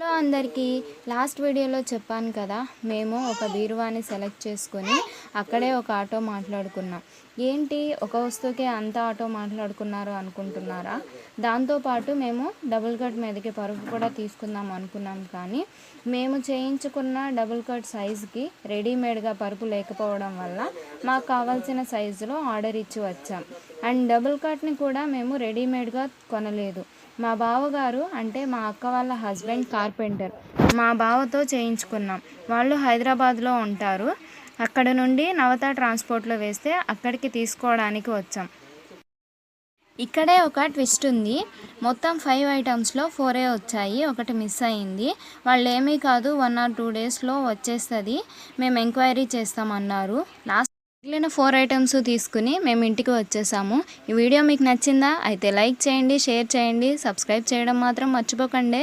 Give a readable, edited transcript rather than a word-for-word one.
Hello అందరికీ, last వీడియోలో చెప్పాను కదా, మేము ఒక బీరువాని సెలెక్ట్ చేసుకొని అక్కడే ఒక ఆటో మాట్లాడుకున్నాం. ఏంటి ఒక వస్తువుకే అంత ఆటో మాట్లాడుకున్నారు అనుకుంటున్నారా? దాంతోపాటు మేము డబుల్ కట్ మీదకి పరుపు కూడా తీసుకుందాం అనుకున్నాం. కానీ మేము చేయించుకున్న డబుల్ కట్ సైజుకి రెడీమేడ్గా పరుపు లేకపోవడం వల్ల మాకు కావాల్సిన సైజులో ఆర్డర్ ఇచ్చి వచ్చాం. అండ్ డబుల్ కట్ని కూడా మేము రెడీమేడ్గా కొనలేదు. మా బావగారు అంటే మా అక్క వాళ్ళ హస్బెండ్ కార్పెంటర్, మా బావతో చేయించుకున్నాం. వాళ్ళు హైదరాబాద్లో ఉంటారు. అక్కడ నుండి నవత ట్రాన్స్పోర్ట్లో వేస్తే అక్కడికి తీసుకోవడానికి వచ్చాం. ఇక్కడే ఒక ట్విస్ట్ ఉంది. మొత్తం 5 ఐటమ్స్లో 4 వచ్చాయి, ఒకటి మిస్ అయింది. వాళ్ళు ఏమీ కాదు, 1 or 2 డేస్లో వచ్చేస్తుంది, మేము ఎంక్వైరీ చేస్తామన్నారు. మిగిలిన 4 ఐటమ్స్ తీసుకుని మేము ఇంటికి వచ్చేసాము. ఈ వీడియో మీకు నచ్చిందా? అయితే లైక్ చేయండి, షేర్ చేయండి, సబ్స్క్రైబ్ చేయడం మాత్రం మర్చిపోకండి.